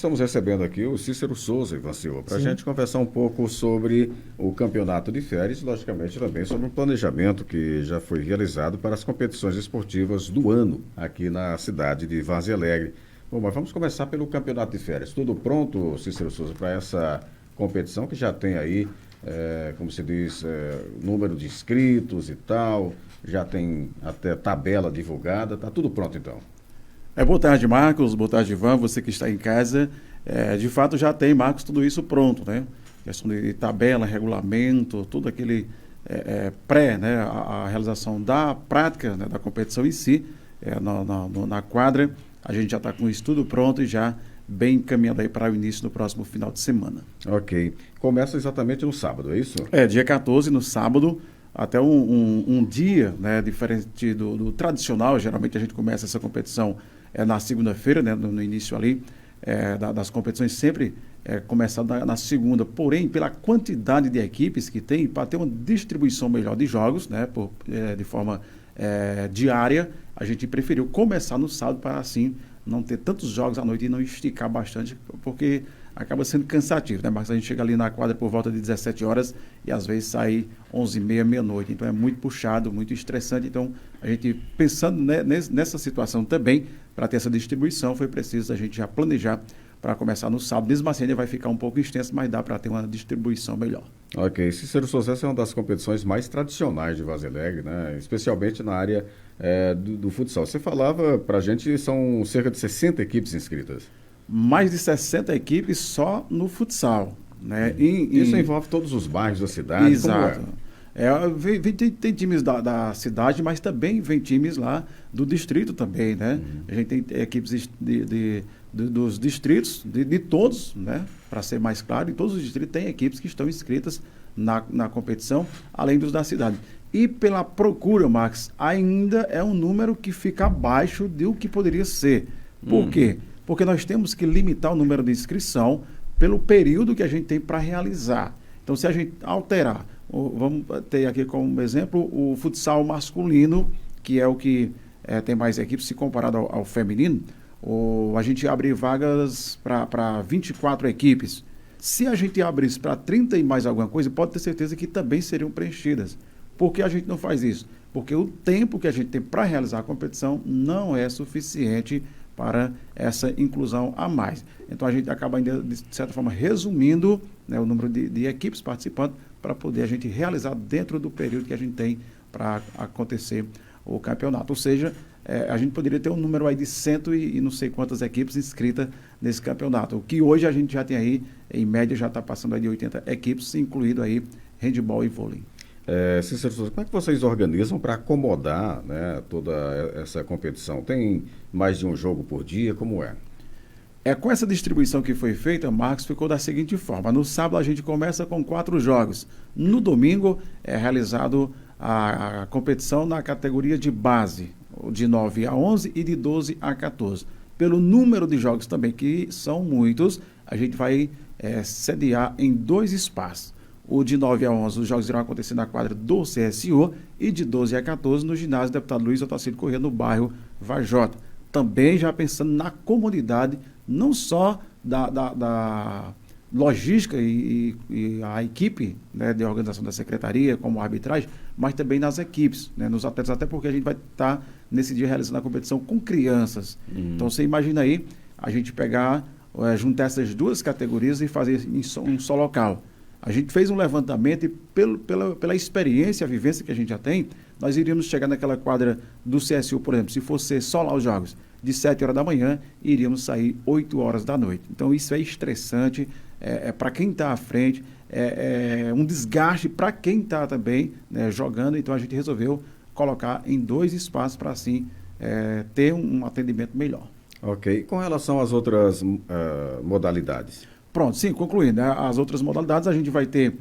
Estamos recebendo aqui o Cícero Souza, Ivan Silva, para a Sim. gente conversar um pouco sobre o campeonato de férias e, logicamente, também sobre o planejamento que já foi realizado para as competições esportivas do ano aqui na cidade de Várzea Alegre. Bom, mas vamos começar pelo campeonato de férias. Tudo pronto, Cícero Souza, para essa competição que já tem aí, como se diz, número de inscritos e tal, já tem até tabela divulgada, está tudo pronto então? Boa tarde, Marcos. Boa tarde, Ivan. Você que está em casa. De fato, já tem, Marcos, tudo isso pronto, né? Questão de tabela, regulamento, tudo aquele pré, né? A realização da prática, né? Da competição em si, na quadra. A gente já está com isso tudo pronto e já bem encaminhado aí para o início do próximo final de semana. Ok. Começa exatamente no sábado, é isso? Dia 14, no sábado, até um dia, né? Diferente do tradicional. Geralmente a gente começa essa competição na segunda-feira, né, no início ali das competições, sempre começar na segunda. Porém, pela quantidade de equipes que tem, para ter uma distribuição melhor de jogos, né, de forma diária, a gente preferiu começar no sábado para assim não ter tantos jogos à noite e não esticar bastante, porque acaba sendo cansativo, né? Mas a gente chega ali na quadra por volta de 17 horas e às vezes sai 11h30, meia-noite. Então é muito puxado, muito estressante. Então a gente, pensando nessa situação também, para ter essa distribuição, foi preciso a gente já planejar para começar no sábado. Mesmo assim, ainda vai ficar um pouco extenso, mas dá para ter uma distribuição melhor. Ok. Cícero Souza, essa é uma das competições mais tradicionais de Várzea Alegre, né? Especialmente na área do futsal. Você falava para a gente, são cerca de 60 equipes inscritas. Mais de 60 equipes só no futsal, né? Isso envolve todos os bairros da cidade? Exato. Como Tem times da cidade, mas também vem times lá do distrito também, né? A gente tem equipes dos distritos, de todos, né? Para ser mais claro, em todos os distritos tem equipes que estão inscritas na competição, além dos da cidade. E pela procura, Max, ainda é um número que fica abaixo do que poderia ser. Por quê? Porque nós temos que limitar o número de inscrição pelo período que a gente tem para realizar. Então, se a gente alterar, vamos ter aqui como exemplo o futsal masculino, que é o que tem mais equipes se comparado ao feminino, a gente abre vagas para 24 equipes. Se a gente abrisse para 30 e mais alguma coisa, pode ter certeza que também seriam preenchidas. Por que a gente não faz isso? Porque o tempo que a gente tem para realizar a competição não é suficiente para essa inclusão a mais. Então a gente acaba ainda, de certa forma, resumindo, né, o número de equipes participantes para poder a gente realizar dentro do período que a gente tem para acontecer o campeonato. Ou seja, a gente poderia ter um número aí de 100 e não sei quantas equipes inscritas nesse campeonato. O que hoje a gente já tem aí, em média, já está passando aí de 80 equipes, incluído aí handebol e vôlei. Cícero Souza, como é que vocês organizam para acomodar, né, toda essa competição? Tem mais de um jogo por dia? Como é? Com essa distribuição que foi feita, Marcos, ficou da seguinte forma. No sábado a gente começa com 4 jogos. No domingo é realizado a competição na categoria de base, de 9 a 11 e de 12 a 14. Pelo número de jogos também, que são muitos, a gente vai sediar em 2 espaços. O de 9 a 11, os jogos irão acontecer na quadra do CSU e de 12 a 14 no ginásio Deputado Luiz Otacílio Corrêa, no bairro Vajota. Também já pensando na comunidade, não só da logística e a equipe, né, de organização da secretaria, como arbitragem, mas também nas equipes, né, nos atletas, até porque a gente vai estar nesse dia realizando a competição com crianças. Então você imagina aí, a gente pegar, juntar essas duas categorias e fazer em um só local. A gente fez um levantamento e pela experiência, a vivência que a gente já tem, nós iríamos chegar naquela quadra do CSU, por exemplo, se fosse só lá os jogos, de 7 horas da manhã, iríamos sair 8 horas da noite. Então isso é estressante, para quem está à frente, um desgaste para quem está também, né, jogando. Então a gente resolveu colocar em 2 espaços para assim ter um atendimento melhor. Ok. Com relação às outras modalidades? Pronto, sim, concluindo, né? As outras modalidades, a gente vai ter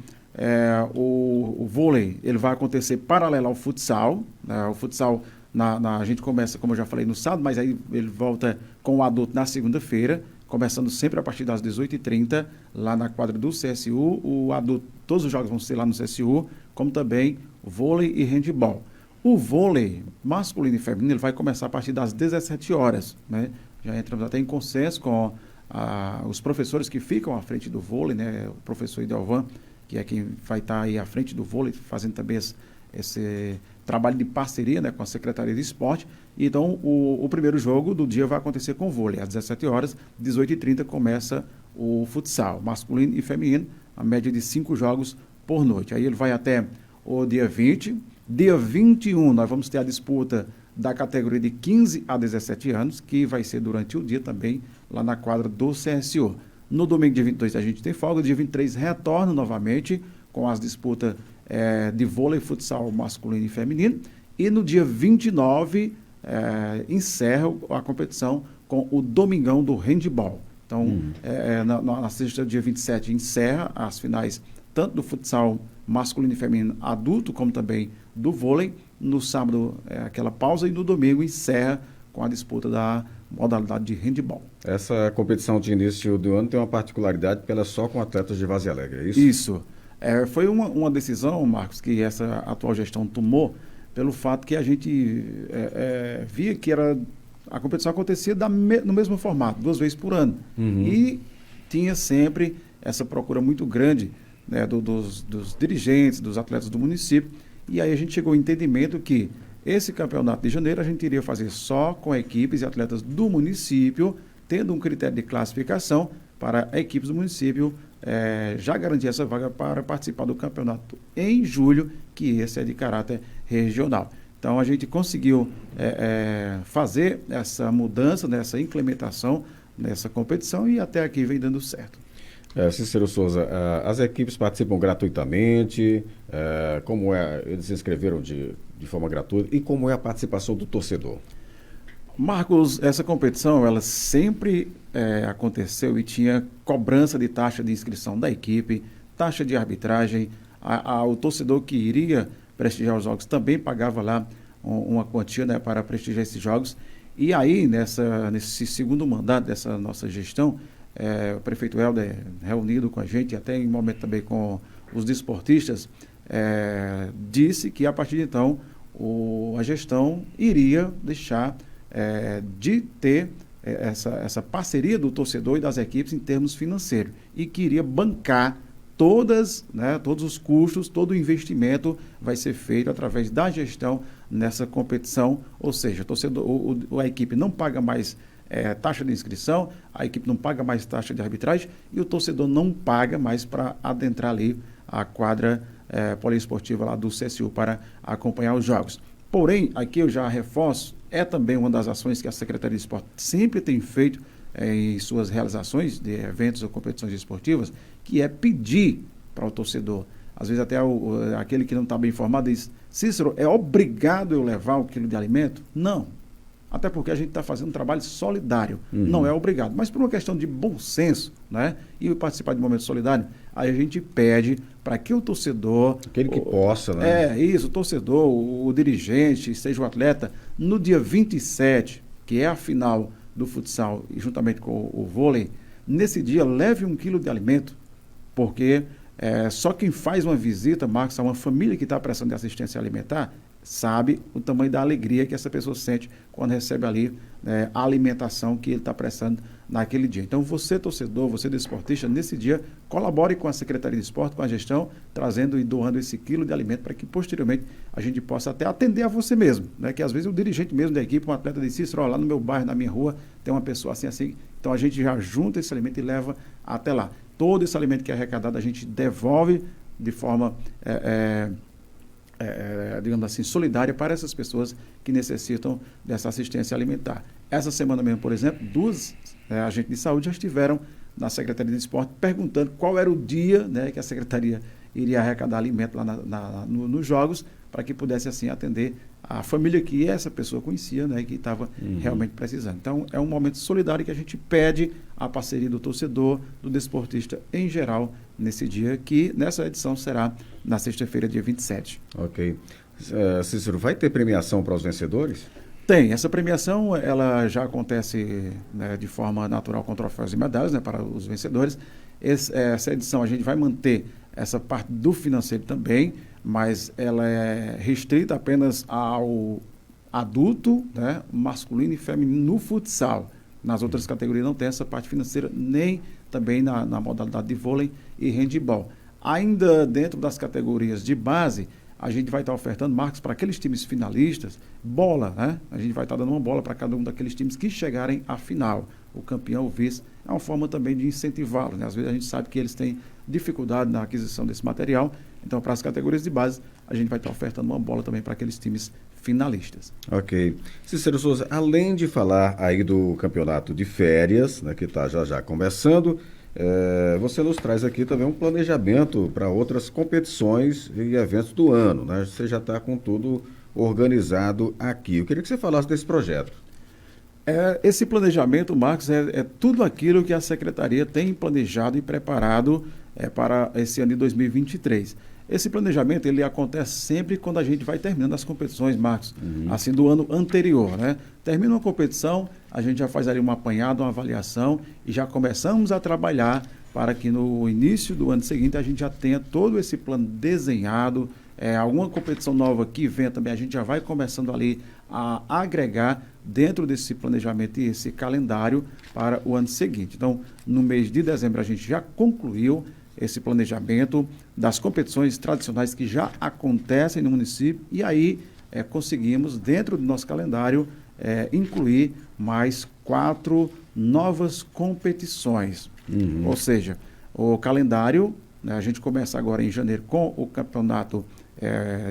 o vôlei, ele vai acontecer paralelo ao futsal, né? O futsal, a gente começa, como eu já falei, no sábado, mas aí ele volta com o adulto na segunda-feira, começando sempre a partir das 18h30, lá na quadra do CSU. O adulto, todos os jogos vão ser lá no CSU, como também vôlei e handebol. O vôlei masculino e feminino ele vai começar a partir das 17 horas, né? Já entramos até em consenso com os professores que ficam à frente do vôlei, né? O professor Idelvan, que é quem vai estar aí à frente do vôlei, fazendo também esse trabalho de parceria, né, com a Secretaria de Esporte. Então, o primeiro jogo do dia vai acontecer com o vôlei. Às 17 horas, 18h30, começa o futsal, masculino e feminino, a média de 5 jogos por noite. Aí ele vai até o dia 20. Dia 21, nós vamos ter a disputa da categoria de 15 a 17 anos, que vai ser durante o dia também, lá na quadra do CSO. No domingo, dia 22, a gente tem folga. Dia 23, retorna novamente com as disputas de vôlei, futsal masculino e feminino. E no dia 29, encerra a competição com o Domingão do handball. Então, na sexta, dia 27, encerra as finais tanto do futsal masculino e feminino adulto, como também do vôlei. No sábado, aquela pausa, e no domingo encerra com a disputa da modalidade de handball. Essa competição de início do ano tem uma particularidade, porque ela é só com atletas de Varzea Alegre, é isso? Isso. Foi uma decisão, Marcos, que essa atual gestão tomou pelo fato que a gente via que a competição acontecia no mesmo formato, 2 vezes por ano. E tinha sempre essa procura muito grande, né, dos dirigentes, dos atletas do município. E aí a gente chegou ao entendimento que esse campeonato de janeiro a gente iria fazer só com equipes e atletas do município, tendo um critério de classificação para equipes do município já garantir essa vaga para participar do campeonato em julho, que esse é de caráter regional. Então a gente conseguiu fazer essa mudança, nessa implementação nessa competição, e até aqui vem dando certo. Cícero Souza, as equipes participam gratuitamente, como eles se inscreveram de forma gratuita, e como é a participação do torcedor? Marcos, essa competição, ela sempre aconteceu e tinha cobrança de taxa de inscrição da equipe, taxa de arbitragem, o torcedor que iria prestigiar os jogos também pagava lá uma quantia, né, para prestigiar esses jogos. E aí, nesse segundo mandato dessa nossa gestão, o prefeito Helder, reunido com a gente, até em momento também com os desportistas, disse que a partir de então a gestão iria deixar de ter essa parceria do torcedor e das equipes em termos financeiros, e que iria bancar todos os custos, todo o investimento vai ser feito através da gestão nessa competição. Ou seja, a equipe não paga mais taxa de inscrição, a equipe não paga mais taxa de arbitragem, e o torcedor não paga mais para adentrar ali a quadra poliesportiva lá do CSU para acompanhar os jogos. Porém, aqui eu já reforço, também uma das ações que a Secretaria de Esporte sempre tem feito em suas realizações de eventos ou competições esportivas, que é pedir para o torcedor. Às vezes até aquele que não está bem informado diz: Cícero, é obrigado eu levar o quilo de alimento? Não. Até porque a gente está fazendo um trabalho solidário. Não é obrigado. Mas por uma questão de bom senso, né, e participar de momento solidário, aí a gente pede para que o torcedor... Aquele que possa, né? O torcedor, o dirigente, seja o atleta, no dia 27, que é a final do futsal, e juntamente com o vôlei, nesse dia leve 1 quilo de alimento, porque só quem faz uma visita, Marcos, a uma família que está precisando de assistência alimentar, sabe o tamanho da alegria que essa pessoa sente quando recebe ali a alimentação que ele está precisando naquele dia. Então, você, torcedor, você desportista, nesse dia, colabore com a Secretaria de Esporte, com a gestão, trazendo e doando esse quilo de alimento para que, posteriormente, a gente possa até atender a você mesmo, né? Que às vezes o dirigente mesmo da equipe, um atleta de Cícero, lá no meu bairro, na minha rua, tem uma pessoa assim. Então, a gente já junta esse alimento e leva até lá. Todo esse alimento que é arrecadado, a gente devolve de forma... digamos assim, solidária para essas pessoas que necessitam dessa assistência alimentar. Essa semana mesmo, por exemplo, 2 agentes de saúde já estiveram na Secretaria de Esporte perguntando qual era o dia, né, que a Secretaria iria arrecadar alimento lá nos jogos, para que pudesse assim atender a família que essa pessoa conhecia, né, e que estava realmente precisando. Então, é um momento solidário que a gente pede a parceria do torcedor, do desportista em geral, nesse dia, que nessa edição será na sexta-feira, dia 27. Ok. Cícero, vai ter premiação para os vencedores? Tem. Essa premiação, ela já acontece, né, de forma natural com troféus e medalhas, né, para os vencedores. Essa edição a gente vai manter essa parte do financeiro também, mas ela é restrita apenas ao adulto, né, masculino e feminino no futsal. Nas outras categorias não tem essa parte financeira, nem também na modalidade de vôlei e handebol. Ainda dentro das categorias de base, a gente vai estar ofertando, Marcos, para aqueles times finalistas, bola, né? A gente vai estar dando uma bola para cada um daqueles times que chegarem à final. O campeão, o vice, é uma forma também de incentivá-los, né? Às vezes a gente sabe que eles têm dificuldade na aquisição desse material, então para as categorias de base, a gente vai estar ofertando uma bola também para aqueles times finalistas. Ok. Cícero Souza, além de falar aí do campeonato de férias, né, que está já começando, você nos traz aqui também um planejamento para outras competições e eventos do ano, né? Você já está com tudo organizado aqui. Eu queria que você falasse desse projeto. Esse planejamento, Marcos, é tudo aquilo que a Secretaria tem planejado e preparado para esse ano de 2023. Esse planejamento, ele acontece sempre quando a gente vai terminando as competições, Marcos, assim, do ano anterior, né? Termina uma competição, a gente já faz ali um apanhado, uma avaliação e já começamos a trabalhar para que no início do ano seguinte a gente já tenha todo esse plano desenhado, alguma competição nova que venha também, a gente já vai começando ali a agregar dentro desse planejamento e esse calendário para o ano seguinte. Então, no mês de dezembro a gente já concluiu esse planejamento das competições tradicionais que já acontecem no município e aí conseguimos, dentro do nosso calendário, incluir mais 4 novas competições. Ou seja, o calendário, né, a gente começa agora em janeiro com o campeonato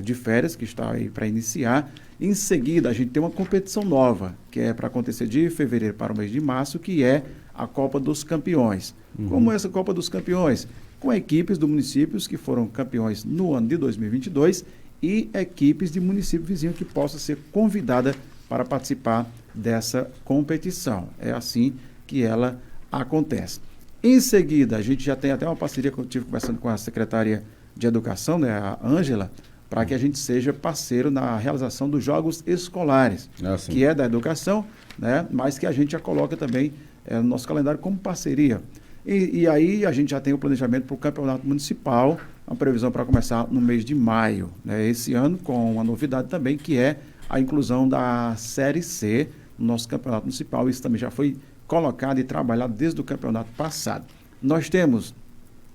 de férias, que está aí para iniciar. Em seguida, a gente tem uma competição nova, que é para acontecer de fevereiro para o mês de março, que é a Copa dos Campeões. Como é essa Copa dos Campeões? Com equipes do municípios que foram campeões no ano de 2022 e equipes de município vizinho que possa ser convidada para participar dessa competição. É assim que ela acontece. Em seguida, a gente já tem até uma parceria que eu tive conversando com a secretária de Educação, né, a Ângela, para que a gente seja parceiro na realização dos Jogos Escolares, que é da educação, né, mas que a gente já coloca também no nosso calendário como parceria. E aí a gente já tem o planejamento para o campeonato municipal, uma previsão para começar no mês de maio, né, esse ano, com uma novidade também, que é a inclusão da Série C no nosso campeonato municipal. Isso também já foi colocado e trabalhado desde o campeonato passado. Nós temos,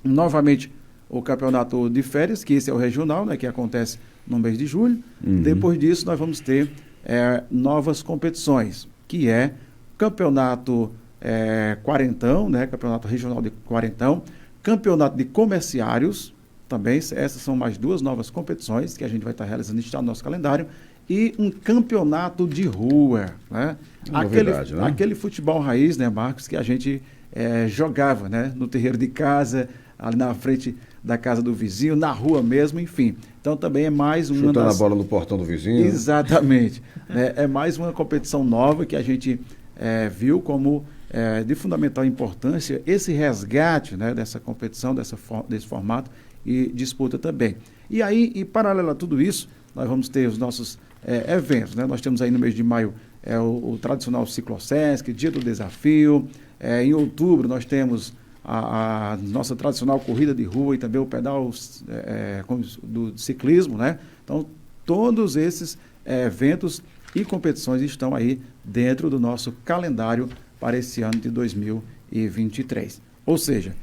novamente, o campeonato de férias, que esse é o regional, né, que acontece no mês de julho. Depois disso, nós vamos ter novas competições, que é campeonato quarentão, né, campeonato regional de quarentão, campeonato de comerciários, também, essas são mais 2 novas competições que a gente vai estar realizando, está no nosso calendário, e um campeonato de rua, né? Aquele futebol raiz, né, Marcos, que a gente jogava, né, no terreiro de casa, ali na frente da casa do vizinho, na rua mesmo, enfim. Então também é mais uma chutando a bola no portão do vizinho. Exatamente. É mais uma competição nova que a gente viu como de fundamental importância esse resgate, né, dessa competição, desse formato e disputa também. E aí, em paralelo a tudo isso, nós vamos ter os nossos eventos, né? Nós temos aí no mês de maio o tradicional Ciclosesc, Dia do Desafio. Em outubro nós temos a nossa tradicional corrida de rua e também o pedal do ciclismo, né? Então, todos esses eventos e competições estão aí dentro do nosso calendário para esse ano de 2023. Ou seja,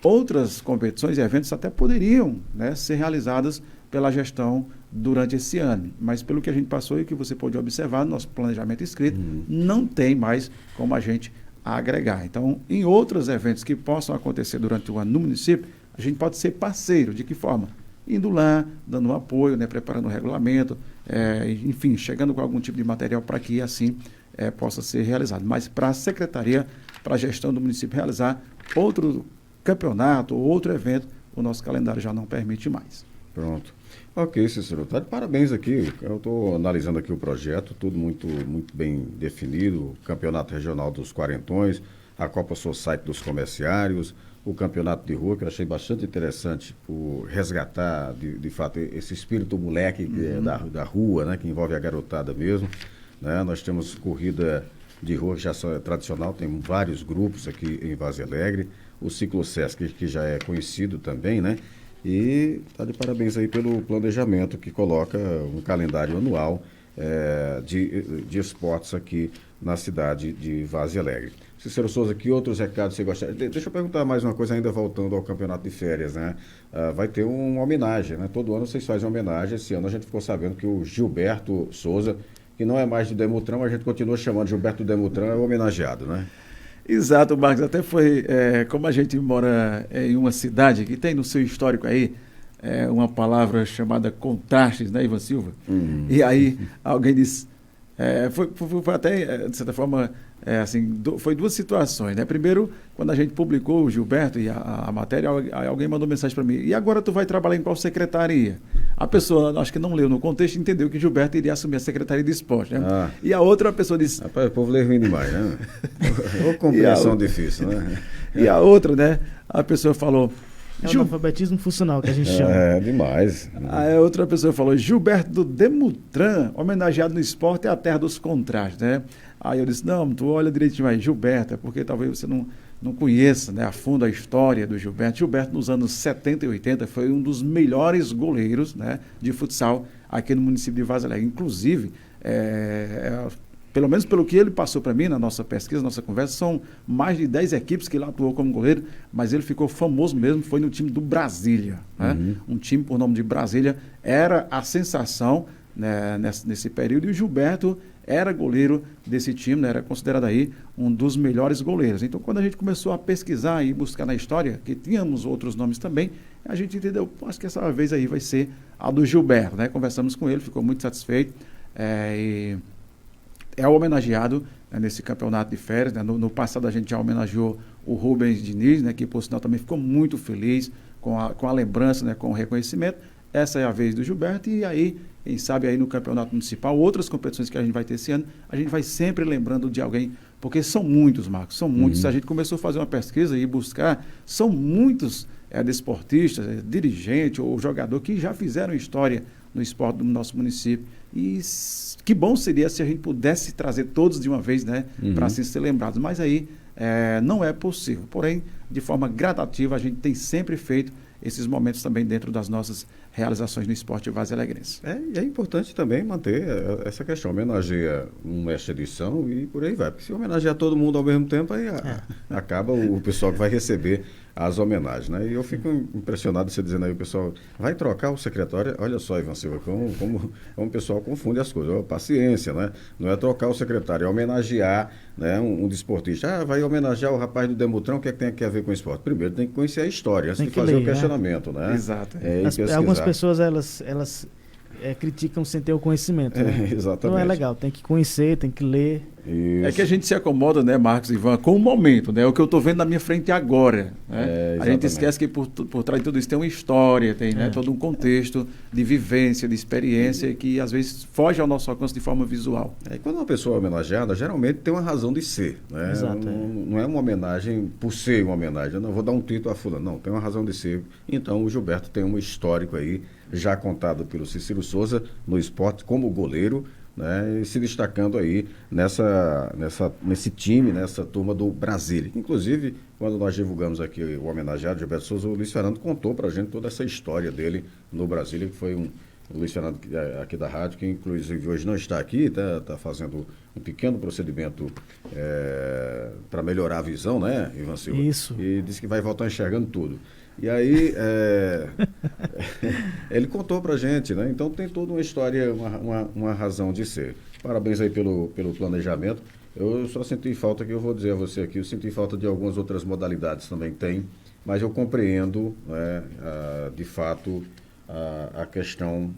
outras competições e eventos até poderiam, né, ser realizadas pela gestão durante esse ano, mas pelo que a gente passou e que você pôde observar no nosso planejamento escrito, não tem mais como a gente agregar. Então, em outros eventos que possam acontecer durante o ano no município, a gente pode ser parceiro. De que forma? Indo lá, dando um apoio, né, preparando o regulamento, enfim, chegando com algum tipo de material para que assim possa ser realizado. Mas para a secretaria, para a gestão do município realizar outro campeonato ou outro evento, o nosso calendário já não permite mais. Pronto. Ok, Cícero, tá de parabéns aqui. Eu estou analisando aqui o projeto, tudo muito bem definido, o Campeonato Regional dos Quarentões, a Copa Society dos Comerciários, o Campeonato de Rua, que eu achei bastante interessante, por resgatar, de fato, esse espírito moleque da rua, né, que envolve a garotada mesmo. Né? Nós temos corrida de rua, que já é tradicional, tem vários grupos aqui em Varzea Alegre, o Ciclosesc, que já é conhecido também, né? E está de parabéns aí pelo planejamento que coloca um calendário anual de esportes aqui na cidade de Várzea Alegre. Cícero Souza, que outros recados você gostaria? Deixa eu perguntar mais uma coisa, ainda voltando ao campeonato de férias, né? Vai ter uma homenagem, né? Todo ano vocês fazem homenagem. Esse ano a gente ficou sabendo que o Gilberto Souza, que não é mais do Demutran, mas a gente continua chamando Gilberto Demutran, é homenageado, né? Exato, Marcos. Até foi, como a gente mora em uma cidade que tem no seu histórico aí uma palavra chamada contrastes, né, Ivan Silva? E aí alguém disse, foi até, de certa forma, assim, foi duas situações, né? Primeiro, quando a gente publicou o Gilberto e a matéria, alguém mandou mensagem para mim, e agora tu vai trabalhar em qual secretaria? A pessoa, acho que não leu no contexto, entendeu que Gilberto iria assumir a Secretaria de Esporte, né? E a outra pessoa disse... Rapaz, o povo lê ruim demais, né? Ou compreensão difícil, né? E a outra, né? A pessoa falou... É o analfabetismo funcional que a gente chama. Demais. Aí outra pessoa falou, Gilberto do Demutran, homenageado no esporte, é a terra dos contrastes, né? Aí eu disse, não, tu olha direitinho aí, Gilberto, porque talvez você não conheça, né, a fundo a história do Gilberto. Gilberto, nos anos 70 e 80, foi um dos melhores goleiros, né, de futsal aqui no município de Várzea Alegre. Inclusive, pelo menos pelo que ele passou para mim na nossa pesquisa, nossa conversa, são mais de 10 equipes que ele atuou como goleiro, mas ele ficou famoso mesmo, foi no time do Brasília, né? Um time por nome de Brasília, era a sensação, né, nesse período, e o Gilberto era goleiro desse time, né, era considerado aí um dos melhores goleiros. Então, quando a gente começou a pesquisar e buscar na história, que tínhamos outros nomes também, a gente entendeu, acho que essa vez aí vai ser a do Gilberto, né? Conversamos com ele, ficou muito satisfeito, e é homenageado, né, nesse campeonato de férias, né? No passado a gente já homenageou o Rubens Diniz, né, que por sinal também ficou muito feliz com a lembrança, né, com o reconhecimento. Essa é a vez do Gilberto, e aí, quem sabe aí no campeonato municipal, outras competições que a gente vai ter esse ano, a gente vai sempre lembrando de alguém, porque são muitos, Marcos, são muitos. A gente começou a fazer uma pesquisa e buscar, são muitos desportistas, dirigente ou jogador que já fizeram história no esporte do nosso município. E que bom seria se a gente pudesse trazer todos de uma vez, né, para assim ser lembrados. Mas aí não é possível. Porém, de forma gradativa, a gente tem sempre feito esses momentos também dentro das nossas realizações no esporte vazialegrense. E é importante também manter essa questão, homenageia nesta edição e por aí vai. Porque se homenagear todo mundo ao mesmo tempo, aí acaba o pessoal que vai receber as homenagens, né? E eu fico impressionado você dizendo aí, o pessoal vai trocar o secretário. Olha só, Ivan Silva, como o pessoal confunde as coisas. Paciência, né? Não é trocar o secretário, é homenagear, né, um desportista. Vai homenagear o rapaz do Demutran, o que é que tem a ver com o esporte? Primeiro tem que conhecer a história, antes de fazer o questionamento, né? Exato. Algumas pessoas, elas criticam sem ter o conhecimento, né? Exatamente. Então é legal, tem que conhecer, tem que ler. Isso. É que a gente se acomoda, né, Marcos e Ivan, com o momento, né? O que eu estou vendo na minha frente agora, né? A gente esquece que por trás de tudo isso tem uma história, tem, né, todo um contexto de vivência, de experiência que às vezes foge ao nosso alcance de forma visual. E quando uma pessoa é homenageada, geralmente tem uma razão de ser, né? Exato, não é uma homenagem por ser uma homenagem. Eu não vou dar um título a fulano, não, tem uma razão de ser. Então o Gilberto tem um histórico aí, já contado pelo Cícero Souza no esporte como goleiro, né, e se destacando aí nesse time, nessa turma do Brasília. Inclusive, quando nós divulgamos aqui o homenageado Gilberto Souza, o Luiz Fernando contou para a gente toda essa história dele no Brasília, que foi o Luiz Fernando aqui da rádio, que inclusive hoje não está aqui, está fazendo um pequeno procedimento para melhorar a visão, né, Ivan Silva? Isso. E disse que vai voltar enxergando tudo. E aí, ele contou pra gente, né? Então tem toda uma história, uma razão de ser. Parabéns aí pelo planejamento. Eu só senti falta, que eu vou dizer a você aqui, eu senti falta de algumas outras modalidades também tem, mas eu compreendo, né, de fato, a questão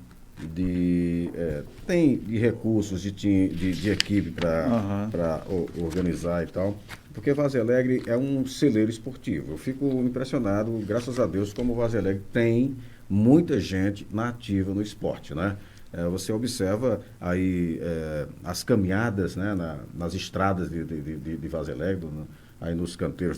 tem de recursos, de equipe para organizar e tal, porque Várzea Alegre é um celeiro esportivo. Eu fico impressionado, graças a Deus, como Várzea Alegre tem muita gente na ativa no esporte, né? Você observa aí as caminhadas, né, nas estradas de Várzea Alegre, aí nos canteiros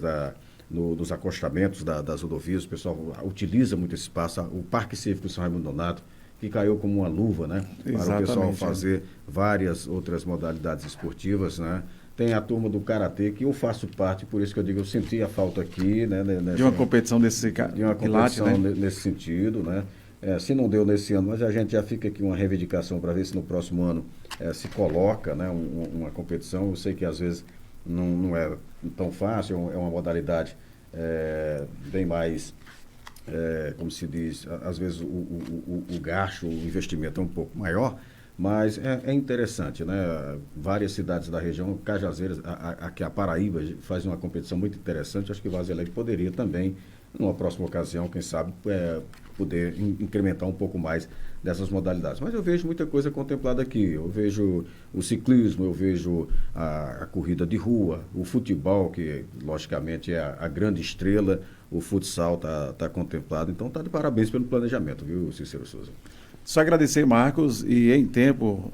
nos acostamentos das rodovias, o pessoal utiliza muito esse espaço. O Parque Cívico São Raimundo Nonato, que caiu como uma luva, né? Para o pessoal fazer várias outras modalidades esportivas, né? Tem a turma do Karatê, que eu faço parte, por isso que eu digo, eu senti a falta aqui, né? De uma competição desse de uma competição, né, nesse sentido, né? Se não deu nesse ano, mas a gente já fica aqui uma reivindicação para ver se no próximo ano se coloca, né, uma competição. Eu sei que às vezes não é tão fácil, é uma modalidade bem mais, como se diz, às vezes o gasto, o investimento é um pouco maior, mas é interessante, né? Várias cidades da região, Cajazeiras, aqui a Paraíba faz uma competição muito interessante. Acho que Vargem Alegre poderia também, numa próxima ocasião, quem sabe, poder incrementar um pouco mais dessas modalidades. Mas eu vejo muita coisa contemplada aqui. Eu vejo o ciclismo, eu vejo a corrida de rua, o futebol, que logicamente é a grande estrela, o futsal está contemplado. Então está de parabéns pelo planejamento, viu, Cícero Souza? Só agradecer, Marcos, e em tempo,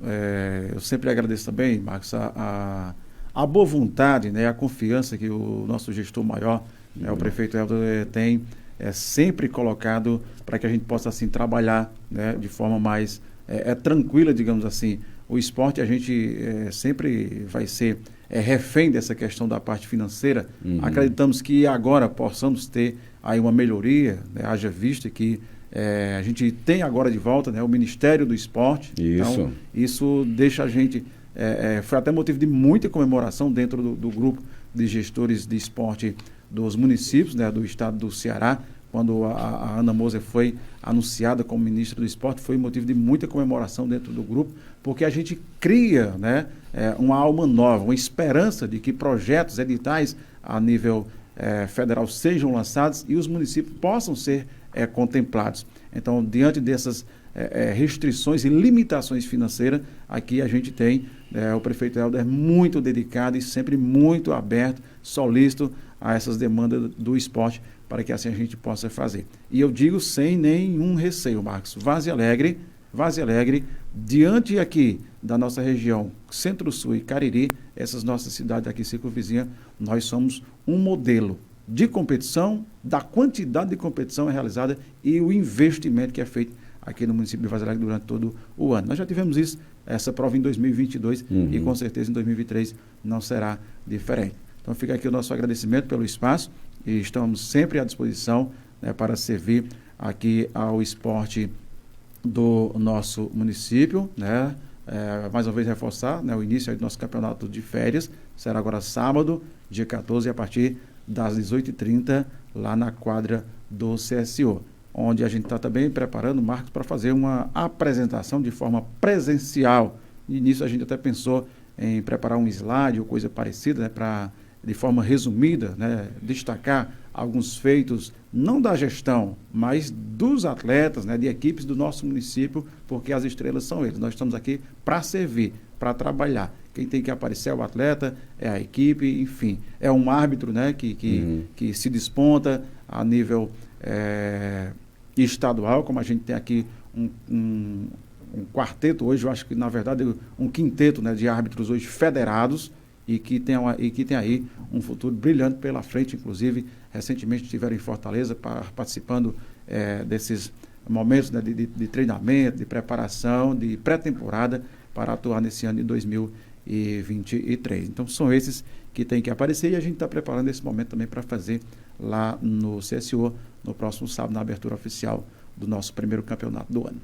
eu sempre agradeço também, Marcos, a boa vontade, né, a confiança que o nosso gestor maior, né, o prefeito Helder, tem sempre colocado para que a gente possa assim trabalhar, né, de forma mais tranquila, digamos assim. O esporte a gente sempre vai ser refém dessa questão da parte financeira. Acreditamos que agora possamos ter aí uma melhoria, né, haja vista que a gente tem agora de volta, né, o Ministério do Esporte. Isso. Então, isso deixa a gente... foi até motivo de muita comemoração dentro do grupo de gestores de esporte dos municípios, né, do estado do Ceará. Quando a Ana Moser foi anunciada como ministra do esporte, foi motivo de muita comemoração dentro do grupo, porque a gente cria, né, uma alma nova, uma esperança de que projetos, editais a nível federal sejam lançados e os municípios possam ser contemplados. Então, diante dessas restrições e limitações financeiras, aqui a gente tem o prefeito Helder muito dedicado e sempre muito aberto, solícito a essas demandas do esporte, para que assim a gente possa fazer. E eu digo sem nenhum receio, Marcos, Vargem Alegre, diante aqui da nossa região Centro-Sul e Cariri, essas nossas cidades aqui circunvizinhas, nós somos um modelo de competição, da quantidade de competição realizada e o investimento que é feito aqui no município de Vargem Alegre durante todo o ano. Nós já tivemos essa prova em 2022 e com certeza em 2023 não será diferente. Então fica aqui o nosso agradecimento pelo espaço e estamos sempre à disposição, né, para servir aqui ao esporte do nosso município, né? Mais uma vez reforçar, né, o início do nosso campeonato de férias será agora sábado, dia 14, a partir das 18h30, lá na quadra do CSO, onde a gente está também preparando, Marcos, para fazer uma apresentação de forma presencial. E nisso a gente até pensou em preparar um slide ou coisa parecida, né, para, de forma resumida, né, destacar alguns feitos, não da gestão, mas dos atletas, né, de equipes do nosso município, porque as estrelas são eles. Nós estamos aqui para servir, para trabalhar. Quem tem que aparecer é o atleta, é a equipe, enfim. É um árbitro, né, que se desponta a nível estadual, como a gente tem aqui um quarteto hoje, eu acho que, na verdade, um quinteto, né, de árbitros hoje federados, e que tem aí um futuro brilhante pela frente. Inclusive, recentemente estiveram em Fortaleza participando desses momentos, né, de treinamento, de preparação, de pré-temporada para atuar nesse ano de 2023. Então, são esses que têm que aparecer e a gente está preparando esse momento também para fazer lá no CSO, no próximo sábado, na abertura oficial do nosso primeiro campeonato do ano.